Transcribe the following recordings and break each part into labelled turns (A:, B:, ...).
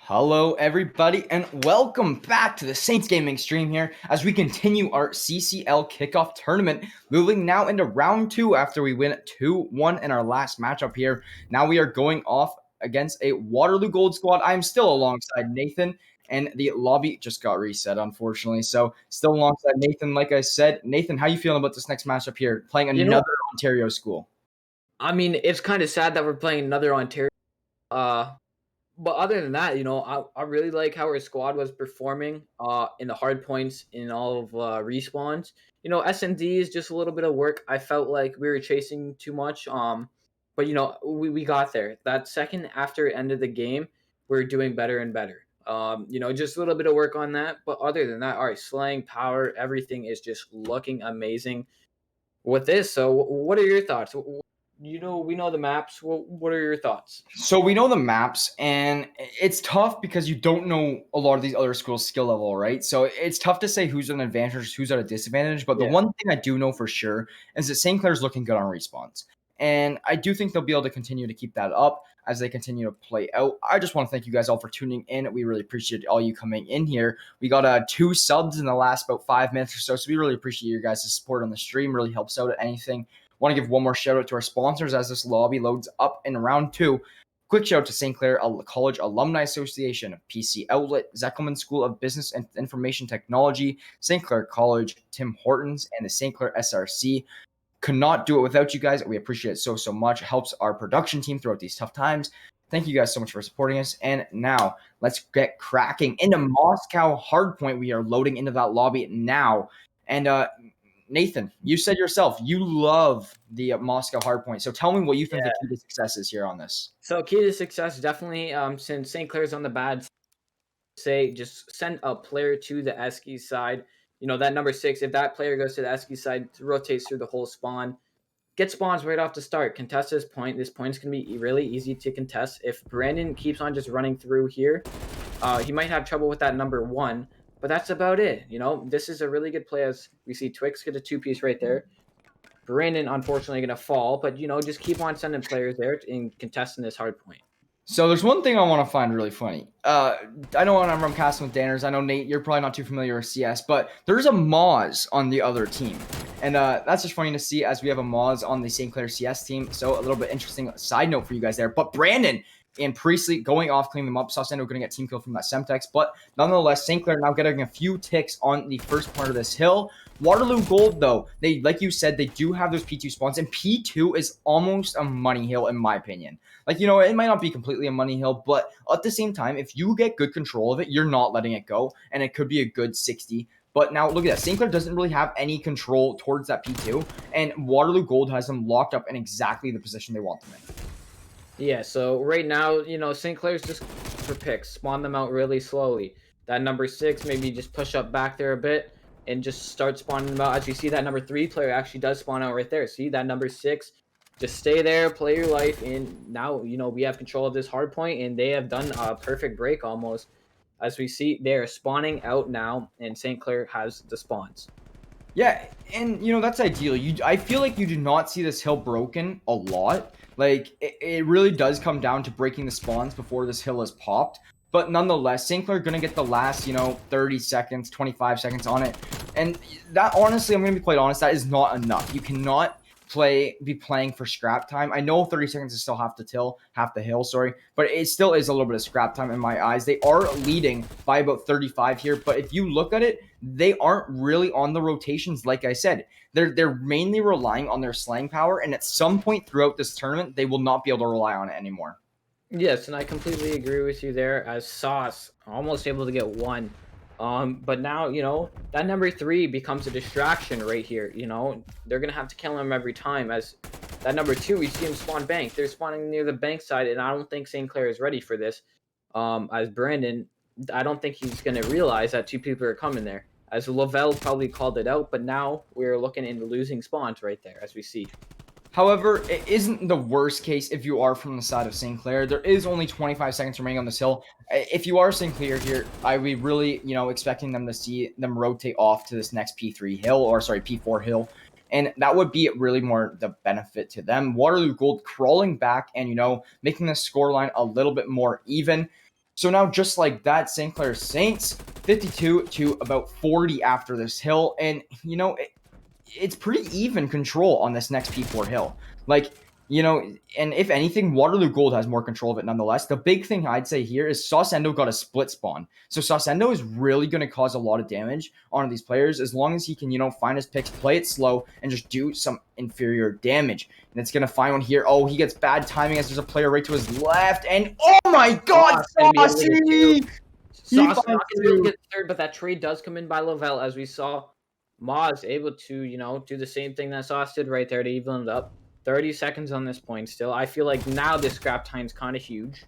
A: Hello, everybody, and welcome back to the Saints Gaming stream here as we continue our CCL Kickoff tournament. Moving now into round 2 after we win 2-1 in our last matchup here. Now we are going off against a Waterloo Gold squad. I'm still alongside Nathan, and the lobby just got reset, unfortunately. So still alongside Nathan, like I said. Nathan, how you feeling about this next matchup here, playing another Ontario school?
B: I mean, it's kind of sad that we're playing another Ontario. But other than that, I really like how our squad was performing in the hard points in all of respawns. S&D is just a little bit of work. I felt like we were chasing too much. But we got there. That second after end of the game, we're doing better and better. Just a little bit of work on that. But other than that, all right, slaying power, everything is just looking amazing with this. So, what are your thoughts? We know the maps. What are your thoughts?
A: So we know the maps, and it's tough because you don't know a lot of these other schools' skill level, right? So it's tough to say who's at an advantage, who's at a disadvantage. But the one thing I do know for sure is that St. Clair's looking good on respawns. And I do think they'll be able to continue to keep that up as they continue to play out. I just want to thank you guys all for tuning in. We really appreciate all you coming in here. We got 2 subs in the last about 5 minutes or so. So we really appreciate your guys' support on the stream. Really helps out at anything. Want to give one more shout out to our sponsors as this lobby loads up in round 2. Quick shout out to St. Clair College Alumni Association, PC Outlet, Zeckelman School of Business and Information Technology, St. Clair College, Tim Hortons, and the St. Clair SRC. Could not do it without you guys. We appreciate it so much. It helps our production team throughout these tough times. Thank you guys so much for supporting us. And now let's get cracking into Moscow Hardpoint. We are loading into that lobby now. And Nathan, you said yourself you love the Moscow Hardpoint. So tell me what you think the key to success is here on this.
B: So key to success, definitely. Since St. Clair's on the bad, say just send a player to the Esky side. That number 6. If that player goes to the Esky side, rotates through the whole spawn, get spawns right off the start. Contest this point. This point's gonna be really easy to contest. If Brandon keeps on just running through here, he might have trouble with that number 1. But that's about it. This is a really good play as we see Twix get a 2-piece right there. Brandon, unfortunately, going to fall, but, just keep on sending players there and contesting this hard point.
A: So there's one thing I want to find really funny. I know when I'm casting with Danners, I know, Nate, you're probably not too familiar with CS, but there's a Moz on the other team. And that's just funny to see as we have a Moz on the St. Clair CS team. So a little bit interesting side note for you guys there. But Brandon and Priestley going off, cleaning them up. Sasano going to get team kill from that Semtex. But nonetheless, St. Clair now getting a few ticks on the first part of this hill. Waterloo Gold, though, they, like you said, they do have those P2 spawns. And P2 is almost a money hill, in my opinion. Like, it might not be completely a money hill, but at the same time, if you get good control of it, you're not letting it go. And it could be a good 60. But now look at that. St. Clair doesn't really have any control towards that P2. And Waterloo Gold has them locked up in exactly the position they want them in.
B: Yeah, so right now, St. Clair's just for picks. Spawn them out really slowly. That number 6, maybe just push up back there a bit and just start spawning them out. As you see, that number 3 player actually does spawn out right there. See, that number 6, just stay there, play your life, and now, we have control of this hard point, and they have done a perfect break almost. As we see, they're spawning out now, and St. Clair has the spawns.
A: Yeah, and, that's ideal. I feel like you do not see this hill broken a lot. Like, it really does come down to breaking the spawns before this hill is popped. But nonetheless, St. Clair going to get the last, 30 seconds, 25 seconds on it. And that, honestly, I'm going to be quite honest, that is not enough. You cannot be playing for scrap time. I know 30 seconds is still half the hill, but it still is a little bit of scrap time in my eyes. They are leading by about 35 here, but if you look at it, they aren't really on the rotations. Like I said, they're mainly relying on their slang power, and at some point throughout this tournament, they will not be able to rely on it anymore.
B: Yes, and I completely agree with you there. As Sauce almost able to get 1. But now, that number 3 becomes a distraction right here. They're going to have to kill him every time. As that number 2, we see him spawn bank. They're spawning near the bank side, and I don't think St. Clair is ready for this. As Brandon, I don't think he's going to realize that 2 people are coming there. As Lavelle probably called it out, but now we're looking into losing spawns right there, as we see.
A: However, it isn't the worst case if you are from the side of St. Clair. There is only 25 seconds remaining on this hill. If you are St. Clair here, I would be really, expecting them to see them rotate off to this next P3 hill, or sorry, P4 hill. And that would be really more the benefit to them. Waterloo Gold crawling back and, making the scoreline a little bit more even. So now, just like that, St. Clair Saints 52 to about 40 after this hill, and it's pretty even control on this next P4 hill. Like, and if anything, Waterloo Gold has more control of it nonetheless. The big thing I'd say here is Saucendo got a split spawn. So Saucendo is really going to cause a lot of damage on these players as long as he can, find his picks, play it slow, and just do some inferior damage. And it's going to find one here. Oh, he gets bad timing as there's a player right to his left. And oh my God,
B: Sauce gonna be able to get two.
A: Saucy! He
B: Sauce not
A: finds
B: gonna be able to
A: two.
B: get third, but that trade does come in by Lavelle, as we saw. Maz able to, do the same thing that Sauce did right there to even it up. 30 seconds on this point still. I feel like now this scrap time's kind of huge.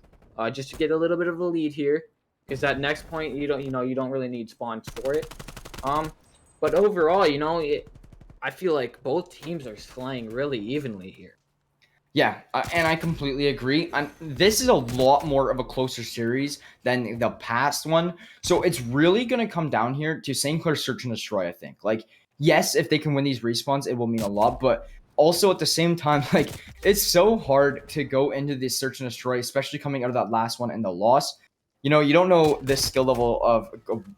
B: Just to get a little bit of a lead here. Because that next point you don't really need spawns for it. But overall, I feel like both teams are slaying really evenly here.
A: Yeah, and I completely agree. This is a lot more of a closer series than the past one. So it's really going to come down here to St. Clair Search and Destroy, I think. Like, yes, if they can win these respawns, it will mean a lot. But also at the same time, like, it's so hard to go into this Search and Destroy, especially coming out of that last one and the loss. You don't know the skill level of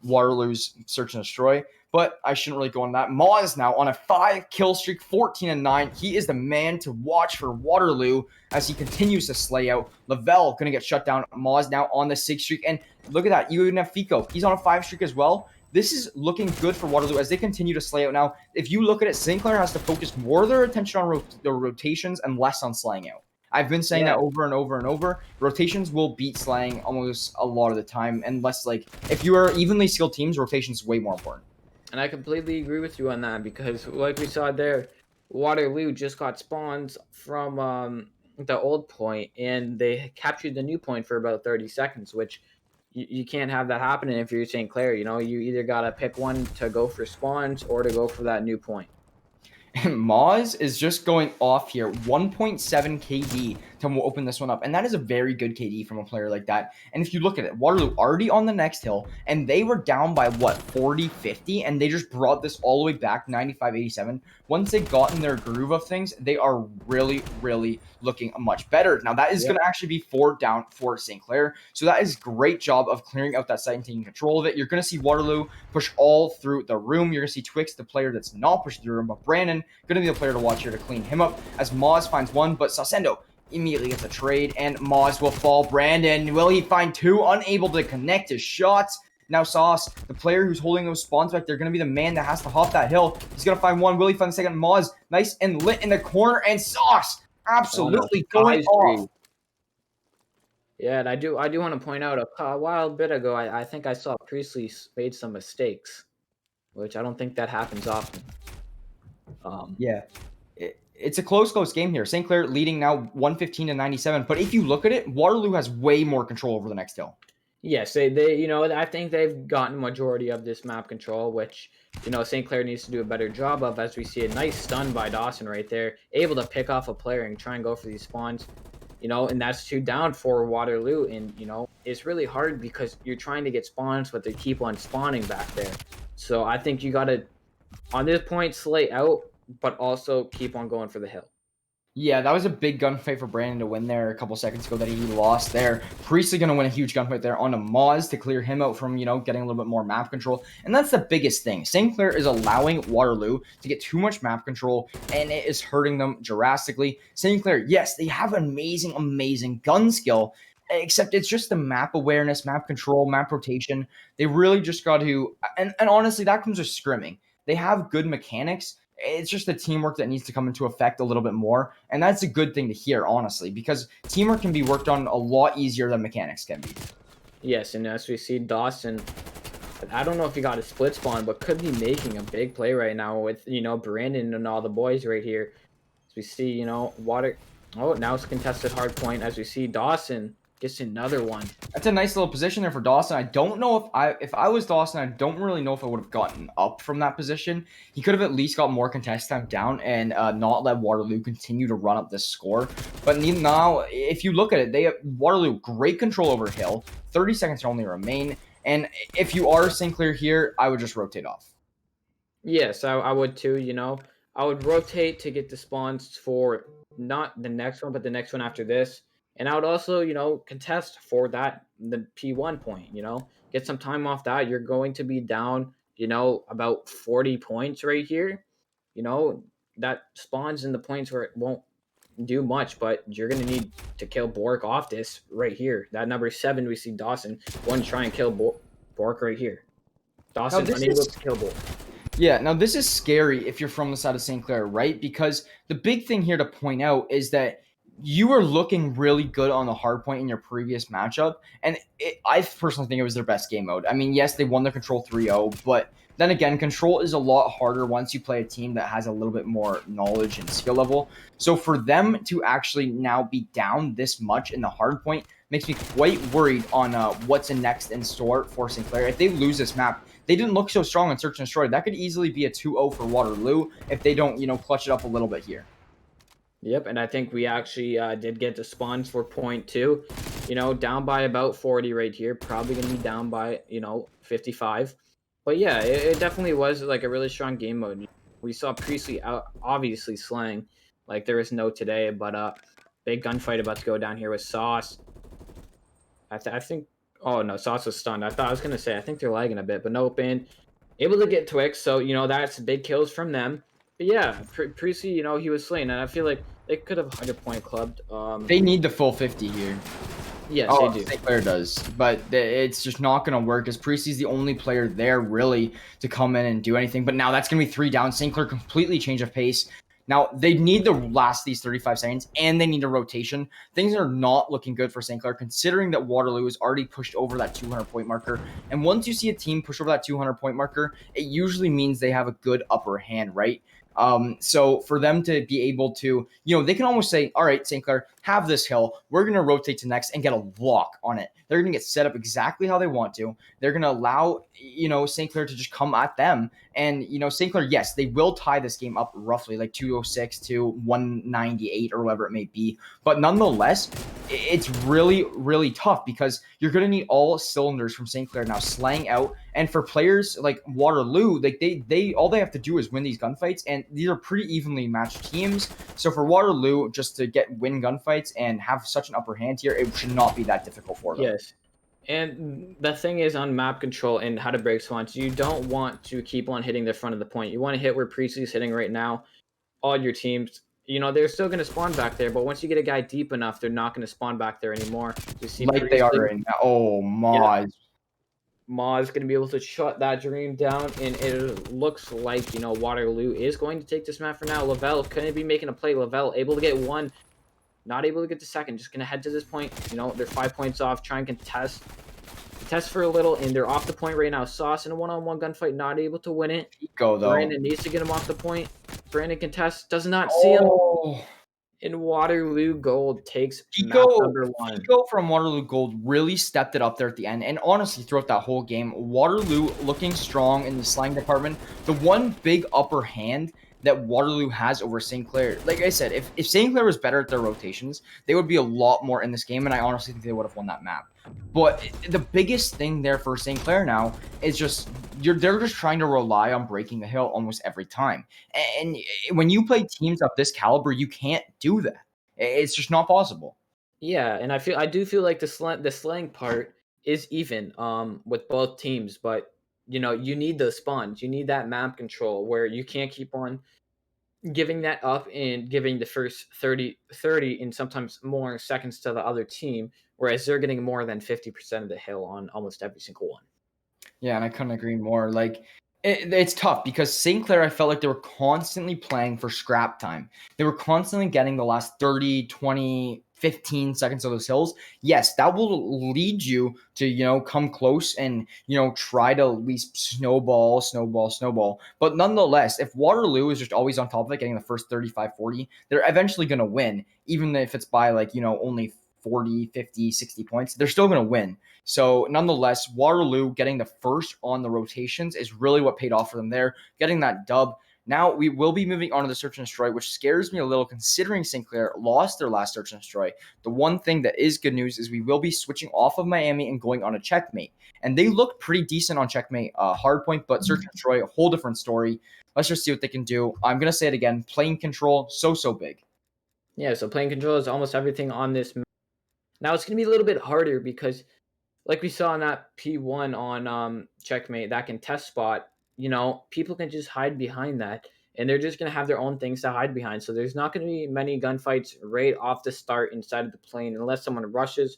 A: Waterloo's Search and Destroy, but I shouldn't really go on that. Maz now on a 5-kill streak, 14-9. He is the man to watch for Waterloo as he continues to slay out. Lavelle going to get shut down. Maz now on the 6 streak. And look at that. You even have Fico. He's on a 5 streak as well. This is looking good for Waterloo as they continue to slay out now. If you look at it, St. Clair has to focus more of their attention on their rotations and less on slaying out. I've been saying that over and over and over. Rotations will beat slaying almost a lot of the time, unless, like, if you are evenly skilled teams, rotations is way more important.
B: And I completely agree with you on that because, like we saw there, Waterloo just got spawns from the old point, and they captured the new point for about 30 seconds, which you can't have that happening if you're St. Clair. You either got to pick one to go for spawns or to go for that new point.
A: And Maz is just going off here, 1.7 KD to open this one up. And that is a very good KD from a player like that. And if you look at it, Waterloo already on the next hill, and they were down by, 40, 50, and they just brought this all the way back, 95, 87. Once they got in their groove of things, they are really, really looking much better. Now, that is going to actually be 4 down for St. Clair. So that is great job of clearing out that site and taking control of it. You're going to see Waterloo push all through the room. You're going to see Twix, the player that's not pushed through the room, but Brandon, going to be the player to watch here to clean him up as Maz finds one, but Saucendo immediately gets a trade, and Maz will fall. Brandon, will he find 2? Unable to connect his shots. Now Sauce, the player who's holding those spawns back, they're going to be the man that has to hop that hill. He's going to find one. Will he find the second? Maz, nice and lit in the corner, and Sauce absolutely going off.
B: Yeah, and I do want to point out a while bit ago, I think I saw Priestley made some mistakes, which I don't think that happens often.
A: Yeah. It's a close game here. St. Clair leading now 115 to 97. But if you look at it, Waterloo has way more control over the next hill.
B: Yes, they I think they've gotten majority of this map control, which St. Clair needs to do a better job of. As we see a nice stun by Dawson right there, able to pick off a player and try and go for these spawns. And that's 2 down for Waterloo, and it's really hard because you're trying to get spawns, but they keep on spawning back there. So I think you got to, on this point, slay out, but also keep on going for the hill.
A: Yeah, that was a big gunfight for Brandon to win there a couple seconds ago that he lost there. Priestley going to win a huge gunfight there on a Maz to clear him out from, getting a little bit more map control. And that's the biggest thing. St. Clair is allowing Waterloo to get too much map control, and it is hurting them drastically. St. Clair, yes, they have amazing, amazing gun skill, except it's just the map awareness, map control, map rotation. They really just got to, and honestly, that comes with scrimming. They have good mechanics. It's just the teamwork that needs to come into effect a little bit more. And that's a good thing to hear, honestly, because teamwork can be worked on a lot easier than mechanics can be.
B: Yes, and as we see Dawson, I don't know if he got a split spawn, but could be making a big play right now with, Brandon and all the boys right here. As we see, Water. Oh, now it's contested hard point. As we see Dawson gets another one.
A: That's a nice little position there for Dawson. I don't know if I was Dawson, I don't really know if I would have gotten up from that position. He could have at least got more contest time down and not let Waterloo continue to run up this score. But now, if you look at it, they have Waterloo great control over hill. 30 seconds only remain. And if you are St. Clair here, I would just rotate off.
B: Yes, I would too, I would rotate to get the spawns for not the next one, but the next one after this. And I would also, contest for that the P1 point, get some time off that. You're going to be down, about 40 points right here. That spawns in the points where it won't do much, but you're going to need to kill Bork off this right here. That number 7, we see Dawson going to try and kill Bork right here.
A: Now
B: Dawson
A: this
B: unable
A: is
B: to kill Bork.
A: Yeah, now this is scary if you're from the side of St. Clair, right? Because the big thing here to point out is that you were looking really good on the hard point in your previous matchup, and I personally think it was their best game mode. I mean, yes, they won the Control 3-0, but then again, Control is a lot harder once you play a team that has a little bit more knowledge and skill level. So for them to actually now be down this much in the hard point makes me quite worried on what's next in store for St. Clair. If they lose this map, they didn't look so strong on Search and Destroy. That could easily be a 2-0 for Waterloo if they don't, clutch it up a little bit here.
B: Yep, and I think we actually did get the spawns for point 2. Down by about 40 right here. Probably going to be down by, 55. But yeah, it definitely was like a really strong game mode. We saw Priestley obviously slaying like there is no today, but big gunfight about to go down here with Sauce. I think. Oh no, Sauce was stunned. I was gonna say I think they're lagging a bit, but nope. And able to get Twix, so that's big kills from them. But yeah, Priestley, he was slain, and I feel like they could have 100-point clubbed.
A: They need the full 50 here.
B: Yes, they do.
A: St. Clair does, but it's just not going to work because Priestley's the only player there really to come in and do anything. But now that's going to be 3 down. St. Clair completely change of pace. Now, they need to last these 35 seconds, and they need a rotation. Things are not looking good for St. Clair, considering that Waterloo is already pushed over that 200-point marker. And once you see a team push over that 200-point marker, it usually means they have a good upper hand, right? So for them to be able to, they can almost say, all right, St. Clair, have this hill. We're going to rotate to next and get a lock on it. They're going to get set up exactly how they want to. They're going to allow, St. Clair to just come at them. And, St. Clair, yes, they will tie this game up roughly like 206 to 198 or whatever it may be. But nonetheless, it's really, really tough because you're going to need all cylinders from St. Clair now slaying out. And for players like Waterloo, like they all they have to do is win these gunfights, and these are pretty evenly matched teams. So for Waterloo, just to win gunfights and have such an upper hand here, it should not be that difficult for them.
B: Yes. And the thing is on map control and how to break spawns, you don't want to keep on hitting the front of the point. You want to hit where Priestley's hitting right now. All your teams, they're still going to spawn back there, but once you get a guy deep enough, they're not going to spawn back there anymore. You see
A: like Priestley, they are right now. Oh, Moz.
B: Yeah. Moz going to be able to shut that dream down, and it looks like, Waterloo is going to take this map for now. Lavelle couldn't be making a play. Lavelle able to get 1. Not able to get the 2nd. Just going to head to this point. They're 5 points off. Try and contest for a little, and they're off the point right now. Sauce in a one-on-one gunfight. Not able to win it.
A: Pico, though.
B: Brandon needs to get him off the point. Brandon contests. Does not see him. And Waterloo Gold takes map number 1.
A: Pico from Waterloo Gold really stepped it up there at the end. And honestly, throughout that whole game, Waterloo looking strong in the slang department. The one big upper hand that Waterloo has over St. Clair. Like I said, if St. Clair was better at their rotations, they would be a lot more in this game, and I honestly think they would have won that map. But the biggest thing there for St. Clair now is just they're just trying to rely on breaking the hill almost every time. And when you play teams of this caliber, you can't do that. It's just not possible.
B: Yeah, and I do feel like the slang part is even with both teams, but you need the sponge. You need that map control where you can't keep on giving that up and giving the first 30 and sometimes more seconds to the other team, whereas they're getting more than 50% of the hill on almost every single one.
A: Yeah, and I couldn't agree more. Like, it's tough because St. Clair, I felt like they were constantly playing for scrap time. They were constantly getting the last 30, 20, 15 seconds of those hills. Yes, that will lead you to, come close and, try to at least snowball. But nonetheless, if Waterloo is just always on top of it, getting the first 35, 40, they're eventually going to win, even if it's by only 40, 50, 60 points. They're still going to win. So nonetheless, Waterloo getting the first on the rotations is really what paid off for them there, getting that dub. Now we will be moving on to the Search and Destroy, which scares me a little considering St. Clair lost their last Search and Destroy. The one thing that is good news is we will be switching off of Miami and going on a Checkmate. And they looked pretty decent on Checkmate hardpoint, but Search and Destroy, a whole different story. Let's just see what they can do. I'm going to say it again. Plane control, so big.
B: Yeah, so plane control is almost everything on this map. Now it's going to be a little bit harder because like we saw in that P1 on Checkmate, that contest spot, people can just hide behind that, and they're just going to have their own things to hide behind. So there's not going to be many gunfights right off the start inside of the plane unless someone rushes.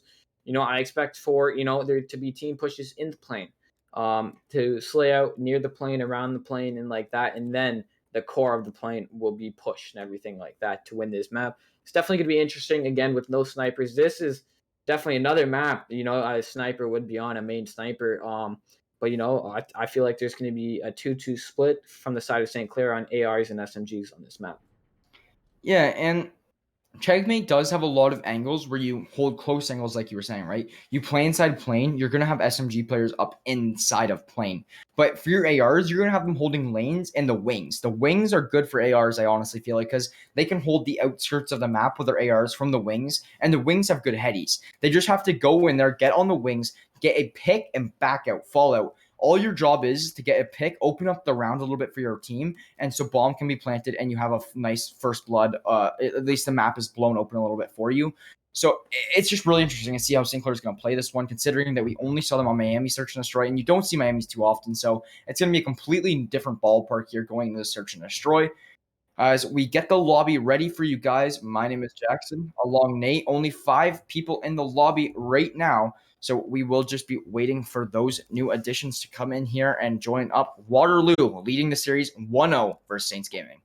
B: I expect for, there to be team pushes in the plane, to slay out near the plane, around the plane, and like that. And then the core of the plane will be pushed and everything like that to win this map. It's definitely going to be interesting again with no snipers. This is definitely another map. A sniper would be on a main sniper. But I feel like there's going to be a 2-2 split from the side of St. Clair on ARs and SMGs on this map.
A: Yeah, and Checkmate does have a lot of angles where you hold close angles, like you were saying, right? You play inside plane, you're going to have SMG players up inside of plane. But for your ARs, you're going to have them holding lanes and the wings. The wings are good for ARs, I honestly feel like, because they can hold the outskirts of the map with their ARs from the wings, and the wings have good headies. They just have to go in there, get on the wings, get a pick, and back out, fall out. All your job is to get a pick, open up the round a little bit for your team, and so bomb can be planted, and you have a nice first blood. At least the map is blown open a little bit for you. So it's just really interesting to see how St. Clair is going to play this one, considering that we only saw them on Miami Search and Destroy, and you don't see Miami's too often. So it's going to be a completely different ballpark here going into the Search and Destroy. As we get the lobby ready for you guys, my name is Jackson, along Nate. Only 5 people in the lobby right now. So we will just be waiting for those new additions to come in here and join up. Waterloo leading the series 1-0 versus Saints Gaming.